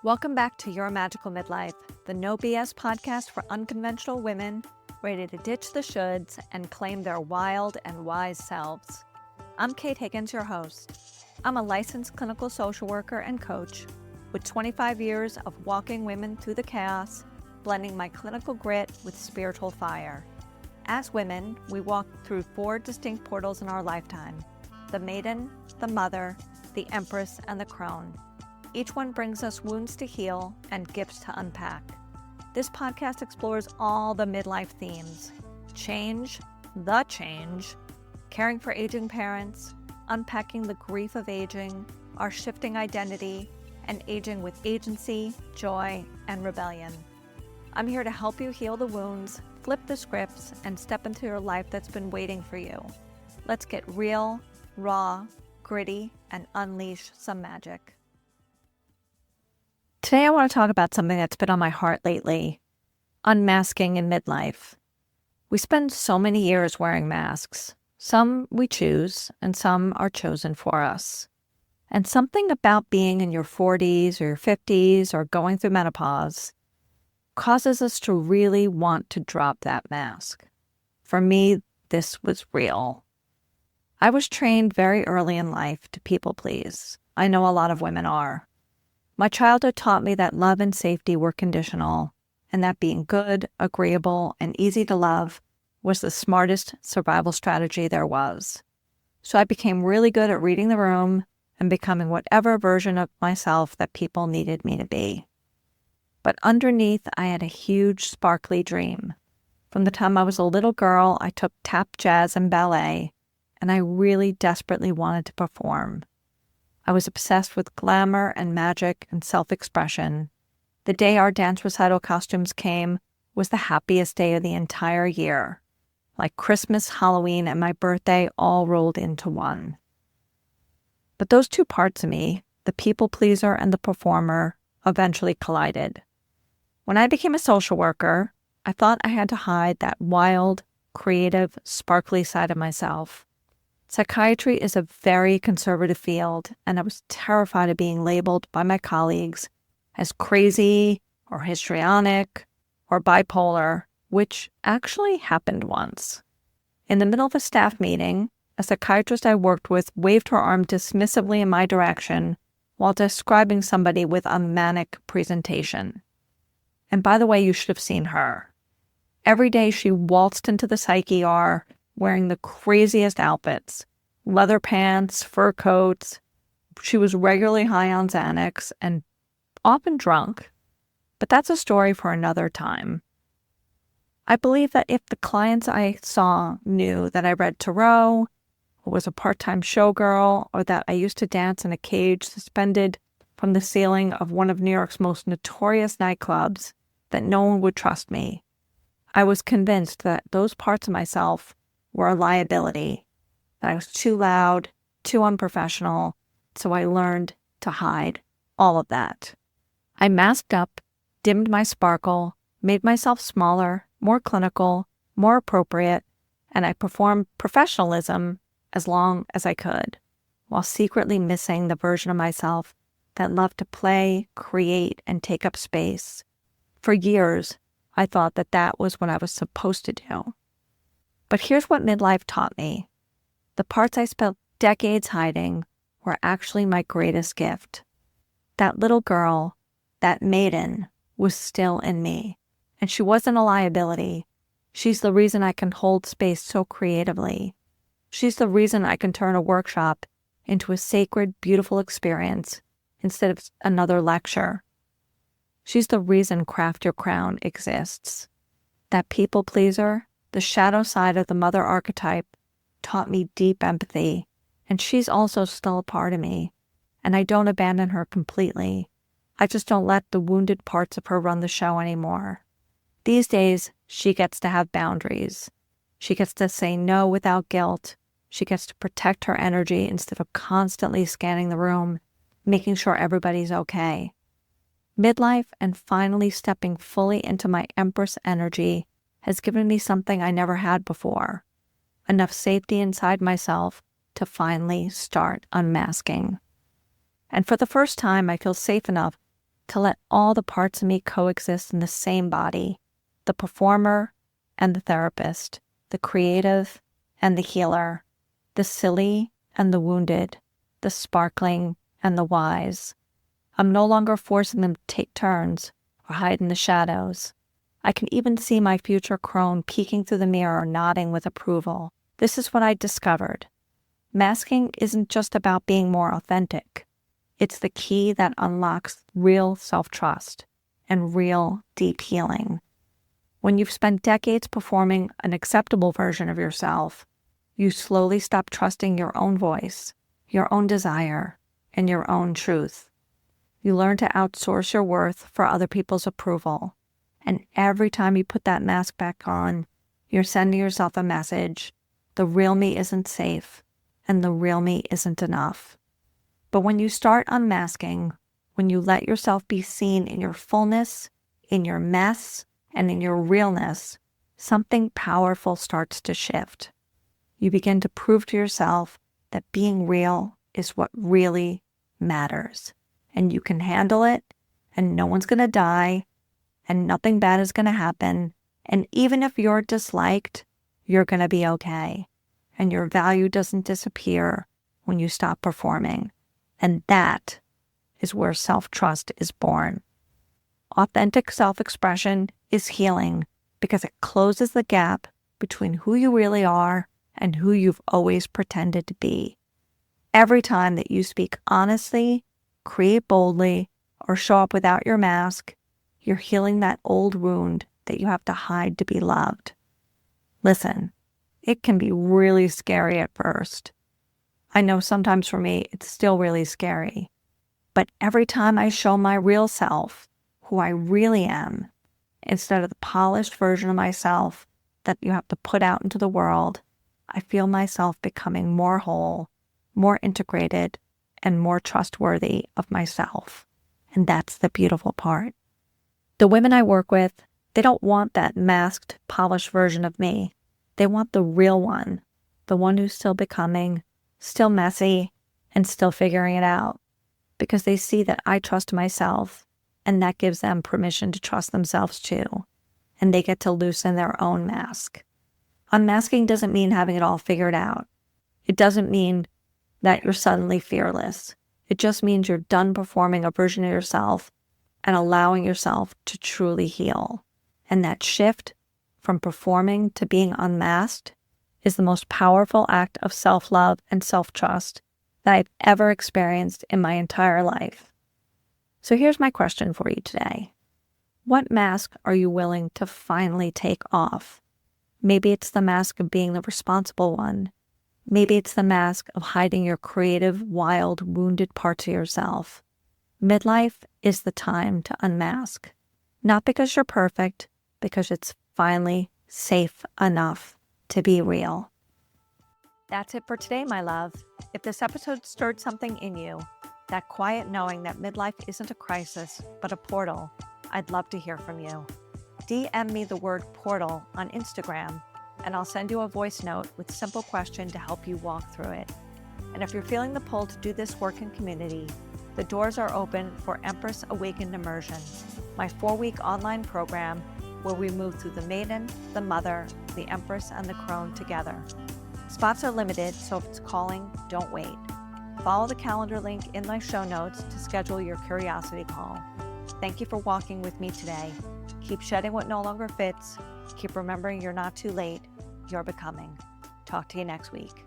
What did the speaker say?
Welcome back to Your Magical Midlife, the no BS podcast for unconventional women ready to ditch the shoulds and claim their wild and wise selves. I'm Kate Higgins, your host. I'm a licensed clinical social worker and coach with 25 years of walking women through the chaos, blending my clinical grit with spiritual fire. As women, we walk through 4 distinct portals in our lifetime: the maiden, the mother, the empress, and the crone. Each one brings us wounds to heal and gifts to unpack. This podcast explores all the midlife themes: change, the change, caring for aging parents, unpacking the grief of aging, our shifting identity, and aging with agency, joy, and rebellion. I'm here to help you heal the wounds, flip the scripts, and step into your life that's been waiting for you. Let's get real, raw, gritty, and unleash some magic. Today I want to talk about something that's been on my heart lately: unmasking in midlife. We spend so many years wearing masks. Some we choose, and some are chosen for us. And something about being in your 40s or your 50s or going through menopause causes us to really want to drop that mask. For me, this was real. I was trained very early in life to people please. I know a lot of women are. My childhood taught me that love and safety were conditional, and that being good, agreeable, and easy to love was the smartest survival strategy there was. So I became really good at reading the room and becoming whatever version of myself that people needed me to be. But underneath, I had a huge, sparkly dream. From the time I was a little girl, I took tap, jazz, and ballet, and I really desperately wanted to perform. I was obsessed with glamour and magic and self-expression. The day our dance recital costumes came was the happiest day of the entire year, like Christmas, Halloween, and my birthday all rolled into one. But those two parts of me, the people pleaser and the performer, eventually collided. When I became a social worker, I thought I had to hide that wild, creative, sparkly side of myself. Psychiatry is a very conservative field, and I was terrified of being labeled by my colleagues as crazy or histrionic or bipolar, which actually happened once. In the middle of a staff meeting, a psychiatrist I worked with waved her arm dismissively in my direction while describing somebody with a manic presentation. And by the way, you should have seen her. Every day she waltzed into the psych ER wearing the craziest outfits: leather pants, fur coats. She was regularly high on Xanax and often drunk, but that's a story for another time. I believe that if the clients I saw knew that I read tarot, or was a part-time showgirl, or that I used to dance in a cage suspended from the ceiling of one of New York's most notorious nightclubs, that no one would trust me. I was convinced that those parts of myself were a liability, that I was too loud, too unprofessional, so I learned to hide all of that. I masked up, dimmed my sparkle, made myself smaller, more clinical, more appropriate, and I performed professionalism as long as I could, while secretly missing the version of myself that loved to play, create, and take up space. For years, I thought that that was what I was supposed to do. But here's what midlife taught me. The parts I spent decades hiding were actually my greatest gift. That little girl, that maiden, was still in me, and she wasn't a liability. She's the reason I can hold space so creatively. She's the reason I can turn a workshop into a sacred, beautiful experience instead of another lecture. She's the reason Craft Your Crown exists. That people pleaser, the shadow side of the mother archetype, taught me deep empathy, and she's also still a part of me, and I don't abandon her completely. I just don't let the wounded parts of her run the show anymore. These days, she gets to have boundaries. She gets to say no without guilt. She gets to protect her energy instead of constantly scanning the room, making sure everybody's okay. Midlife and finally stepping fully into my Empress energy has given me something I never had before: enough safety inside myself to finally start unmasking. And for the first time, I feel safe enough to let all the parts of me coexist in the same body, the performer and the therapist, the creative and the healer, the silly and the wounded, the sparkling and the wise. I'm no longer forcing them to take turns or hide in the shadows. I can even see my future crone peeking through the mirror, nodding with approval. This is what I discovered. Masking isn't just about being more authentic. It's the key that unlocks real self-trust and real deep healing. When you've spent decades performing an acceptable version of yourself, you slowly stop trusting your own voice, your own desire, and your own truth. You learn to outsource your worth for other people's approval. And every time you put that mask back on, you're sending yourself a message. The real me isn't safe, and the real me isn't enough. But when you start unmasking, when you let yourself be seen in your fullness, in your mess, and in your realness, something powerful starts to shift. You begin to prove to yourself that being real is what really matters. And you can handle it, and no one's going to die, and nothing bad is going to happen. And even if you're disliked, you're going to be okay. And your value doesn't disappear when you stop performing. And that is where self-trust is born. Authentic self-expression is healing because it closes the gap between who you really are and who you've always pretended to be. Every time that you speak honestly, create boldly, or show up without your mask, you're healing that old wound that you have to hide to be loved. Listen, it can be really scary at first. I know sometimes for me, it's still really scary. But every time I show my real self, who I really am, instead of the polished version of myself that you have to put out into the world, I feel myself becoming more whole, more integrated, and more trustworthy of myself. And that's the beautiful part. The women I work with, they don't want that masked, polished version of me. They want the real one, the one who's still becoming, still messy, and still figuring it out, because they see that I trust myself, and that gives them permission to trust themselves too, and they get to loosen their own mask. Unmasking doesn't mean having it all figured out. It doesn't mean that you're suddenly fearless. It just means you're done performing a version of yourself and allowing yourself to truly heal. And that shift from performing to being unmasked is the most powerful act of self-love and self-trust that I've ever experienced in my entire life. So here's my question for you today. What mask are you willing to finally take off? Maybe it's the mask of being the responsible one. Maybe it's the mask of hiding your creative, wild, wounded parts of yourself. Midlife is the time to unmask. Not because you're perfect, because it's finally safe enough to be real. That's it for today, my love. If this episode stirred something in you, that quiet knowing that midlife isn't a crisis, but a portal, I'd love to hear from you. DM me the word portal on Instagram, and I'll send you a voice note with a simple question to help you walk through it. And if you're feeling the pull to do this work in community, the doors are open for Empress Awakened Immersion, my 4-week online program where we move through the maiden, the mother, the empress, and the crone together. Spots are limited, so if it's calling, don't wait. Follow the calendar link in my show notes to schedule your curiosity call. Thank you for walking with me today. Keep shedding what no longer fits. Keep remembering you're not too late. You're becoming. Talk to you next week.